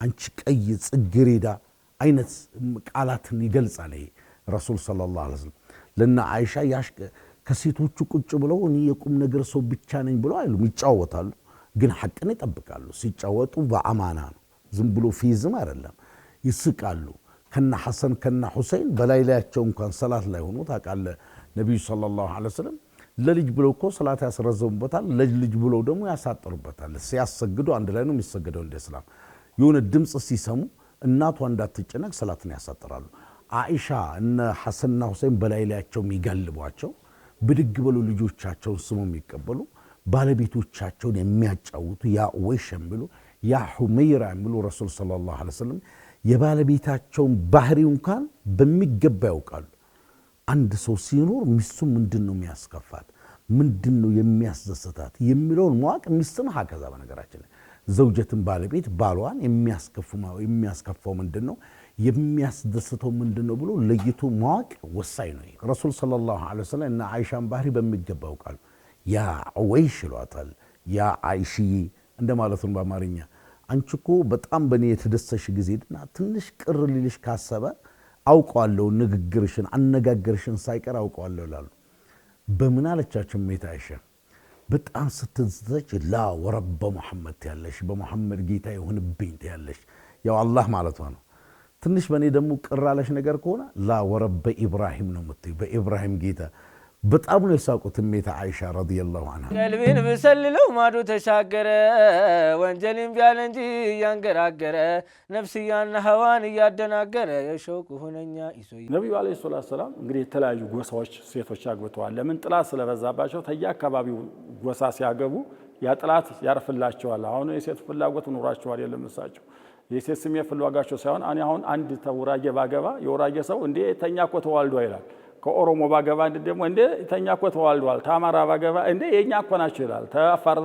አንቺ ቀይ ጽግሬዳ አይነት ቃላትን ይገልጻል ረሱል ሰለላሁ ዐለይሂ ወሰለም ለና አይሻ ከሴቶቹ ቁጭ ብለው እኔ የቁም ነገር ሰው ብቻ ነኝ ብለው አይሉም ይጫወታሉ ግን ሐቅን ይጠብቃሉ ሲጫወቱ በአማና ነው ዝም ብሎ ፊዝም አይደለም ይስቃሉ ከና ሐሰን ከና ሁሰይን በላይ ላያቸው እንኳን ሰላት ላይ ሆኖ ታቃለ ነብዩ ሰለላሁ ዐለይሂ ወሰለም ለልጅ ብለው እኮ ሰላት ያስረዘሙበታል ለልጅ ብለው ደግሞ ያሳጥሩበታል ሲያሰግዱ አንድ ላይ ነው የሚሰገደው እንደ እስላም የሆነ ድምጽ ሲሰሙ እናቷ እንዳትጨነቅ ሰላትን ያሳጥራሉ አይሻ እነ ሐሰንና ሁሰይን በላይ ላያቸው የሚጋልቧቸው ብድግ ብሎ ልጆቻቸውን ስሙ የሚቀበሉ ባለቤቶቻቸውን የሚያጫውቱ ያ ወይሸም ብሎ ያ ሁመይራ ብሎ ረሱል ሰለላሁ ዐለይሂ ወሰለም የባለቤታቸውን ባህሪ እንኳን በሚገባ ያውቃሉ አንድ ሰው ሲኖር ሚስቱ ምንድነው የሚያስከፋት ምንድነው የሚያስደስታት የሚለውን ማወቅ ሚስትን ሀከዛ በነገራችን ዘውጀትን ባለቤት ባሏን የሚያስከፋው ምንድነው የሚያስደስተው ምንድነው ብሎ ለይቶ ማወቅ ወሳኝ ነው ረሱል ሰለላሁ ዐለይሂ ወሰለም እና አይሻን ባህሪ በሚገባ ያውቃሉ ያ ወይሽ ይሏታል ያ አይሺ እንደማለት ነው በአማርኛ አንቺኮ በጣም በኔ የተደሰሽ ጊዜና ትንሽ ቅር ሊልሽ ካሰበ አውቀዋለሁ ንግግርሽን አነጋገርሽን ሳይቀር አውቀዋለሁ ይላሉ በምን አለቻቸው ሜታ አይሻ በጣም ስትዘች ላ ወረብ መሐመድ ያለሽ በመሐመድ ጌታ ይሁንብኝ ያለሽ ያው አላህ ማለት ነው ትንሽ በኔ ደግሞ ቅራለሽ ነገር ከሆነ ላ ወረብ ኢብራሂም ነው የምትይ በኢብራሂም ጌታ በጣም ነው የሳቁት ሜታ አይሻ ረዲየላሁ ዐንሃ ቀልቤን ብሰልለው ማዶ ተሻገረ ወንጀልን ቢያለ እንጂ ያንገራገረ ነፍስያና ሐዋን ያደናገረ የሸውቅ ሆነኛ ኢሶይ ነብዩ አለይሂ ሰላም እንግዲህ የተለያዩ ጎሳዎች ሴቶች አግብተዋል ለምን ጥላት ስለበዛባቸው ተያካባቢው ጎሳ ሲያገቡ ያ ጥላት ያርፍላቸዋል አሁን የሴት ፍላጎት ኑራቸዋል የለምሳቸው የሴት ስሜት ፍላጎታቸው ሳይሆን አሁን አንድ ተውራጌ ባገባ የወራጌ ሰው እንዴ ተኛኮ ተዋልዶ ይላል ከኦሮሞ ባገባ እንደ ደግሞ እንደ ተኛኮ ተዋልዷል ታማራ ባገባ እንደ የኛ እኮ ናቸው ይላል ተአፋር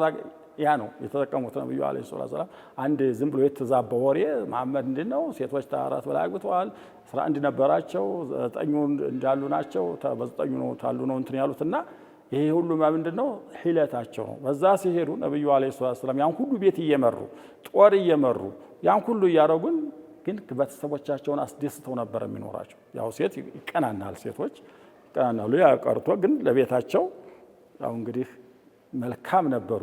ያ ነው የተጠቀሙት ነብዩ አለይሂ ሰላም። አንድ ዝም ብሎ የተዛባ ወሬ መሐመድ እንድነው ሴቶች ታራት በላይ አግብተዋል 11 ነበራቸው 9 እንዳሉ ናቸው በ9 ነው ታሉ ነው እንትን ያሉትና ይሄ ሁሉ ምንድነው ሂለታቸው ነው። በዛ ሲሄዱ ነብዩ አለይሂ ሰላም ያን ሁሉ ቤት እየመሩ ጦር እየመሩ ያን ሁሉ ያረጉን ግን ቤተሰቦቻቸውን አስደስተው ነበር የሚኖራቸው። ያው ሴት ይቀናናል ሴቶች ይቀናናሉ ያ ቀርቶ ግን ለቤታቸው ያው እንግዲህ መልካም ነበሩ።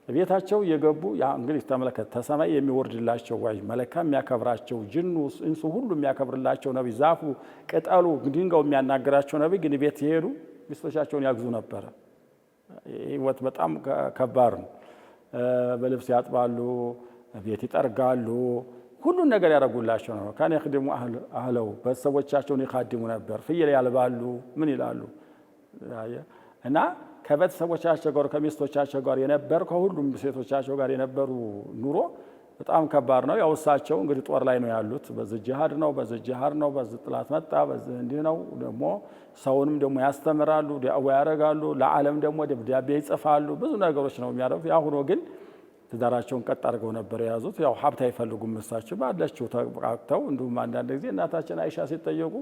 ቤታቸው የገቡ ያ እንግዲህ ተመለከተ ተሰማይ የሚወርድላቸው ወይ መልካም የሚያከብራቸው ጅኑ እንሱ ሁሉ የሚያከብርላቸው ነብይ ዛፉ ቅጠሉ ድንጋው የሚያናግራቸው ነብይ ግን ቤት ሲሄዱ ሚስቶቻቸውን ያግዙ ነበር። ህይወት በጣም ከባድ ነው። በልብስ ያጥባሉ፣ ቤት ይጠርጋሉ፣ ሁሉን ነገር ያደርጉላቸው ነው። ካን ይخدሙ አህለው ቤተሰቦቻቸውን ይخدሙ ነበር። ፍየል ያልባሉ ምን ይላሉ እና ከቤተሰቦቻቸው ጋር ከሚስቶቻቸው ጋር የነበር ከሁሉም ሴቶቻቸው ጋር የነበሩ ኑሮ በጣም ከባድ ነው። ያው እሳቸው እንግዲህ ጦር ላይ ነው ያሉት። በዚህ ጂሃድ ነው በዚህ ጥላት መጣ በዚህ እንዲህ ነው። ደግሞ ሰውንም ደግሞ ያስተምራሉ፣ ዳዕዋ ያደርጋሉ፣ ለዓለም ደግሞ ደብዳቤ ይጽፋሉ። ብዙ ነገሮች ነው የሚያደርጉት። ያው ሆኖ ግን ትዳራቸውን ቀጥ አድርገው ነበር የያዙት። ያው ሀብት አይፈልጉም እሳቸው ባላቸው ተቃቅተው። እንዲሁም አንዳንድ ጊዜ እናታችን አይሻ ሲጠየቁ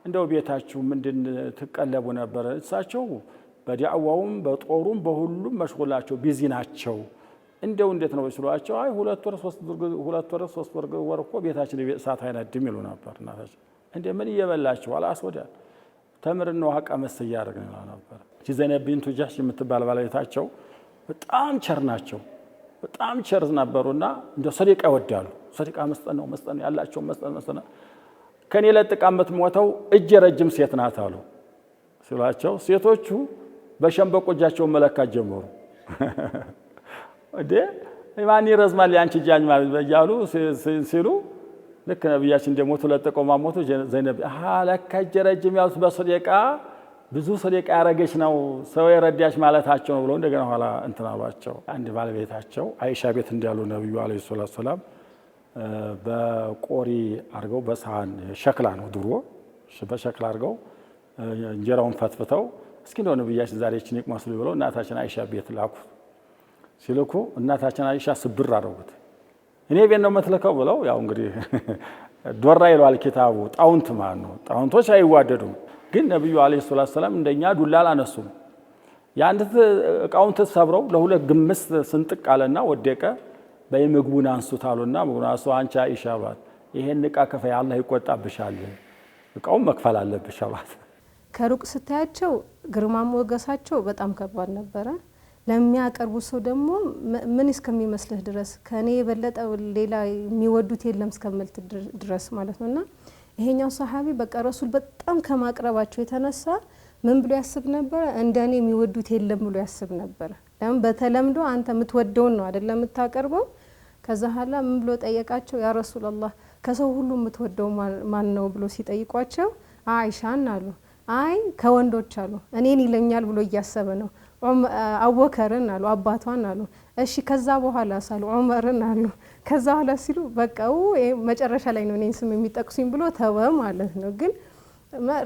እንደው ቤታችሁ ምንድን ትቀለቡ ነበር? እሳቸው በዳዕዋውም በጦሩም በሁሉም መሽጉላቸው ቢዚ ናቸው። እንደው እንዴት ነው ሲሏቸው አይ 2 ወር 3 ወር እኮ ቤታችን እሳት አይነድም ይሉ ነበር እናታችን። እንደ ምን እየበላችሁ አላስወዳ ተምርና ውሃ ቀመስ እያደረግን ነበር። ዘይነብ ቢንቱ ጃህሽ የምትባል ባለቤታቸው በጣም ቸር ናቸው። በጣም ቸር ነበሩና እንደ ሰደቃ ይወዳሉ። ሰደቃ መስጠት ነው ያላቸው መስጠት ነው። ከኔ ለጥቃ የምትሞተው እጅ ረጅም ሴት ናት አሉ ሲሏቸው ሴቶቹ በሸንበቆ እጃቸውን መለካት ጀመሩ። እንዴ ማን ይረዝማል ያንቺ ጃኝ ማለት በያሉ ሲሉ ልክ ነብያችን እንደሞቱ ለጥቆ ማሞቱ ዘይነብ ለካ እጅ ረጅም ያሉት በሰደቃ ብዙ ሰደቃ ያረገች ነው ሰው የረዳች ማለታቸው ነው ብለው እንደገና ኋላ እንትን አሏቸው። አንድ ባለቤታቸው አይሻ ቤት እንዳሉ ነብዩ አለይሂ ሰላም በቆሪ አርገው በሳህን ሸክላ ነው ድሮ በሸክላ አርገው እንጀራውን ፈትፍተው እስኪ ነው ነብያችን ዛሬ እቺን ይቅማሱ ብለው እናታችን አይሻ ቤት ላኩ። ሲልኩ እናታችን አይሻ ስብር አደረጉት። እኔ ቤት ነው መትለከው ብለው ያው እንግዲህ ዶራ ይሏል ኪታቡ ጣውንት ማን ነው ጣውንቶች አይዋደዱም። ግን ነብዩ አለይሂ ሰላም እንደኛ ዱላ አላነሱም። ያንተ እቃውን ተሰብረው ለሁለት ግምስ ስንጥቅ አለና ወደቀ። በየምግቡን አንሱታሉና ምግቡን አንሱ አንቺ አይሻ ባል ይሄን እቃ ከፈይ አላህ ይቆጣብሻል እቃውን መክፈል አለብሽ አላት። ከሩቅ ስታያቸው ግርማ ሞገሳቸው በጣም ከባድ ነበረ። ለሚያቀርቡ ሰው ደግሞ ምን እስከሚመስልህ ድረስ ከኔ የበለጠ ሌላ የሚወዱት የለም እስከምልት ድረስ ማለት ነውና ይሄኛው ሰሃቢ በቃ ረሱል በጣም ከማቅረባቸው የተነሳ ምን ብሎ ያስብ ነበር? እንደኔ የሚወዱት የለም ብሎ ያስብ ነበር። ለምን በተለምዶ አንተ የምትወደውን ነው አይደለም የምታቀርበው። ከዛ ኋላ ምን ብሎ ጠየቃቸው? ያ ረሱላህ ከሰው ሁሉ የምትወደው ማን ነው ብሎ ሲጠይቋቸው አይሻን አሉ። አይ ከወንዶች አሉ እኔን ይለኛል ብሎ እያሰበ ነው። አቡበከርን አሉ አባቷን አሉ። እሺ ከዛ በኋላ ሳሉ ዑመርን አሉ። ከዛ በኋላ ሲሉ በቃው መጨረሻ ላይ ነው እኔን ስም የሚጠቅሱኝ ብሎ ተወ ማለት ነው። ግን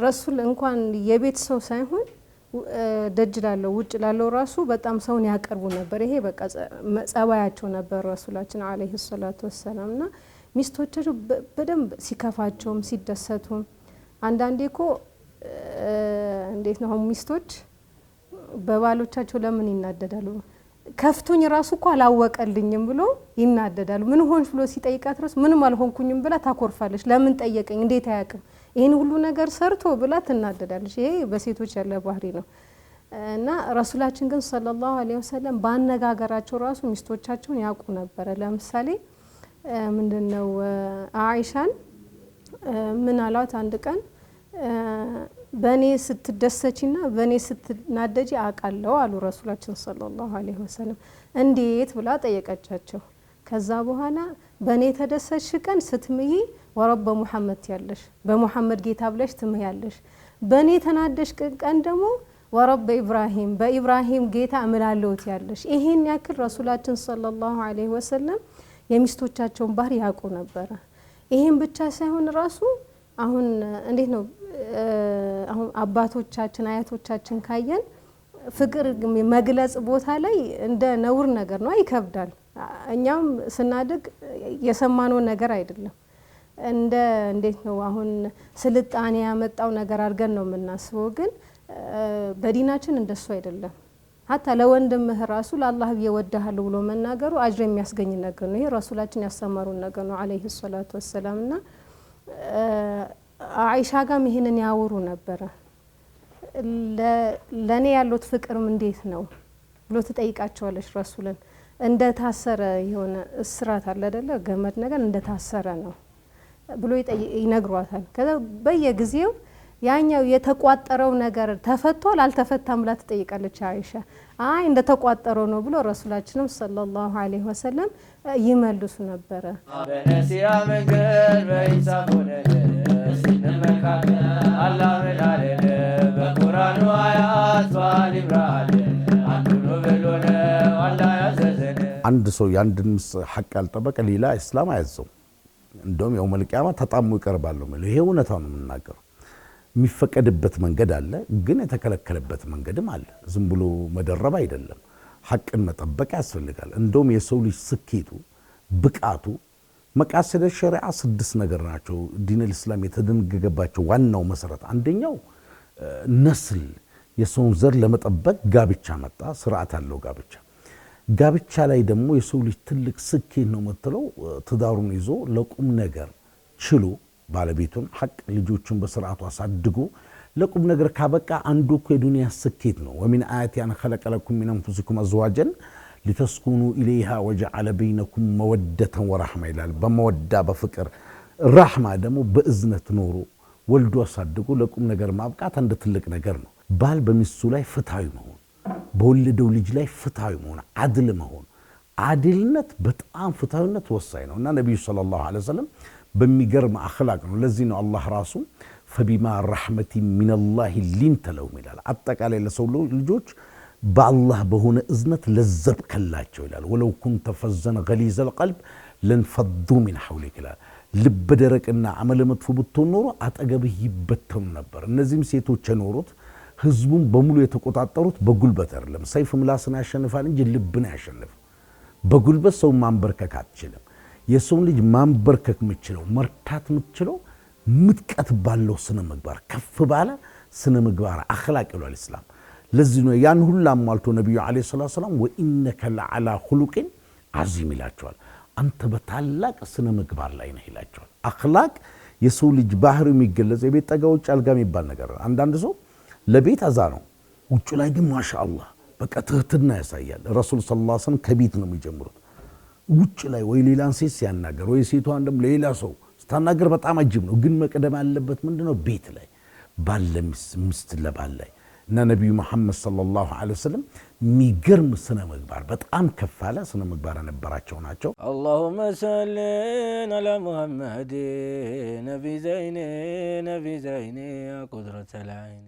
ረሱል እንኳን የቤት ሰው ሳይሆን ደጅ ላለው ውጭ ላለው ራሱ በጣም ሰውን ያቀርቡ ነበር። ይሄ በቃ ጸባያቸው ነበር ረሱላችን አለይሂ ሰላቱ ወሰላምና ሚስቶቻቸው በደንብ ሲከፋቸውም ሲደሰቱም አንዳንዴ እኮ እንዴት ነው ሚስቶች በባሎቻቸው ለምን ይናደዳሉ? ከፍቶኝ ራሱ እኮ አላወቀልኝም ብሎ ይናደዳሉ። ምን ሆንሽ ብሎ ሲጠይቃት ራሱ ምንም አልሆንኩኝም ብላ ታኮርፋለች። ለምን ጠየቀኝ እንዴት አያውቅም ይሄን ሁሉ ነገር ሰርቶ ብላ ትናደዳለች። ይሄ በሴቶች ያለ ባህሪ ነው። እና ረሱላችን ግን ሰለላሁ ዐለይሂ ወሰለም ባነጋገራቸው ራሱ ሚስቶቻቸውን ያውቁ ነበር። ለምሳሌ ምንድነው አይሻን ምን አላት አንድ ቀን በኔ ስትደሰቺና በኔ ስትናደጂ አቃለው አሉ ረሱላችን ሰለላሁ ዐለይሂ ወሰለም። እንዴት ብላ ጠየቀቻቸው። ከዛ በኋላ በኔ ተደሰች ቀን ስትምይ ወረብ ሙሐመድ ያለሽ በሙሐመድ ጌታ ብለሽ ትምያለሽ። በኔ ተናደሽ ቀን ደግሞ ወረብ ኢብራሂም በኢብራሂም ጌታ እምላለሁት ያለሽ። ይሄን ያክል ረሱላችን ሰለላሁ ዐለይሂ ወሰለም የሚስቶቻቸውን ባህሪ ያውቁ ነበር። ይሄን ብቻ ሳይሆን ራሱ አሁን እንዴት ነው አሁን አባቶቻችን አያቶቻችን ካየን ፍቅር መግለጽ ቦታ ላይ እንደ ነውር ነገር ነው፣ ይከብዳል። እኛም ስናድግ የሰማነው ነገር አይደለም። እንዴት ነው አሁን ስልጣኔ ያመጣው ነገር አድርገን ነው የምናስበው፣ ግን በዲናችን እንደሱ አይደለም። ሀታ ለወንድምህ ራሱ ለአላህ ብዬ ወድሃለሁ ብሎ መናገሩ አጅር የሚያስገኝ ነገር ነው። ይሄ ረሱላችን ያስተማሩን ነገር ነው አለይሂ ሰላቱ ወሰላም። እና አይሻ ጋም ይሄንን ያወሩ ነበረ። ለኔ ያሉት ፍቅርም እንዴት ነው ብሎ ትጠይቃቸዋለች ረሱልን። እንደ ታሰረ የሆነ እስራት አለ አይደለ፣ ገመድ ነገር እንደ ታሰረ ነው ብሎ ይነግሯታል። ከዛ በየጊዜው ያኛው የተቋጠረው ነገር ተፈቷል አልተፈታም ብላ ትጠይቃለች አይሻ። አይ እንደ ተቋጠረው ነው ብሎ ረሱላችንም ሰለላሁ ዐለይሂ ወሰለም ይመልሱ ነበረ። በነሲያ መንገድ በኢንሳፍ ሆነን ስንመካከል አላህ ምን አለን? በቁርአኑ አያት ባል ኢምራን አንዱ ነው ብሎ ነው አላህ ያዘዘን። አንድ ሰው የአንድን ሐቅ ያልጠበቀ ሌላ እስላም አያዘው። እንደውም የውመል ቂያማ ተጣሙ ይቀርባሉ ማለት ይሄ እውነታው ነው የምናገረው። የሚፈቀድበት መንገድ አለ፣ ግን የተከለከለበት መንገድም አለ። ዝም ብሎ መደረብ አይደለም። ሐቅን መጠበቅ ያስፈልጋል። እንደውም የሰው ልጅ ስኬቱ ብቃቱ መቃሰደ ሸሪዓ 6 ነገር ናቸው። ዲነል እስላም የተደነገገባቸው ዋናው መሰረት አንደኛው ነስል የሰውን ዘር ለመጠበቅ ጋብቻ መጣ፣ ስርዓት አለው ጋብቻ። ጋብቻ ላይ ደግሞ የሰው ልጅ ትልቅ ስኬት ነው የምትለው ትዳሩን ይዞ ለቁም ነገር ችሎ ባለቤቱን ሐቅ ልጆቹን በስርዓቱ አሳድጎ ለቁም ነገር ካበቃ አንዱ እኮ የዱንያ ስኬት ነው። ወሚን አያቲ አን ኸለቀ ለኩም ሚን አንፉሲኩም አዝዋጀን ሊተስኩኑ ኢለይሃ ወጀዐለ በይነኩም መወደተን ወራህማ ይላል። በመወዳ በፍቅር ራህማ ደግሞ በእዝነት ኖሮ ወልዶ አሳድጎ ለቁም ነገር ማብቃት አንድ ትልቅ ነገር ነው። ባል በሚስቱ ላይ ፍትሃዊ መሆን፣ በወለደው ልጅ ላይ ፍትሃዊ መሆን፣ አድል መሆን። አድልነት በጣም ፍትሃዊነት ወሳኝ ነው እና ነቢዩ ሰለላሁ ዐለይሂ ወሰለም በሚገርም አኽላቅ ነው። ለዚህ ነው አላህ ራሱ ፈቢማ ረሕመቲ ሚነላሂ ሊንተ ለሁም ይላል። አጠቃላይ ለሰው ልጆች በአላህ በሆነ እዝነት ለዘብከላቸው ይላል። ወለው ኩንተ ፈዘን ገሊዘል ቀልብ ለንፈዱ ሚን ሐውሊክ ይላል። ልበ ደረቅና አመለ መጥፎ ብትሆን ኖሮ አጠገብህ ይበተኑ ነበር። እነዚህም ሴቶች የኖሩት ህዝቡን በሙሉ የተቆጣጠሩት በጉልበት አይደለም። ሰይፍ ምላስን ያሸንፋል እንጂ ልብን ያሸንፍ። በጉልበት ሰው ማንበርከክ አትችልም። የሰውን ልጅ ማንበርከክ የምትችለው መርታት የምትችለው ምጥቀት ባለው ስነ ምግባር፣ ከፍ ባለ ስነ ምግባር አኽላቅ ይሏል ኢስላም። ለዚህ ነው ያን ሁሉ አሟልቶ ነብዩ አለይሂ ሰላቱ ሰላም ወኢነከ ለዓላ ኹሉቂን ዓዚም ይላቸዋል። አንተ በታላቅ ስነ ምግባር ላይ ነህ ይላቸዋል። አኽላቅ የሰው ልጅ ባህሪ የሚገለጽ የቤት ጠጋ ውጭ አልጋ የሚባል ነገር። አንዳንድ ሰው ለቤት አዛ ነው፣ ውጭ ላይ ግን ማሻአላህ በቃ ትህትና ያሳያል። ረሱል ሰለላሁ ዐለይሂ ወሰለም ከቤት ነው የሚጀምሩት። ውጭ ላይ ወይ ሌላን ሴት ሲያናገር ወይ ሴቷን ደግሞ ሌላ ሰው ስታናገር በጣም አጅብ ነው። ግን መቅደም ያለበት ምንድነው? ቤት ላይ ባለ ሚስት ለባል ላይ እና ነብዩ መሐመድ ሰለላሁ ዐለይሂ ወሰለም የሚገርም ስነ ምግባር በጣም ከፍ ያለ ስነ ምግባር ነበራቸው ናቸው። اللهم صل على محمد نبي زين يا قدرة العين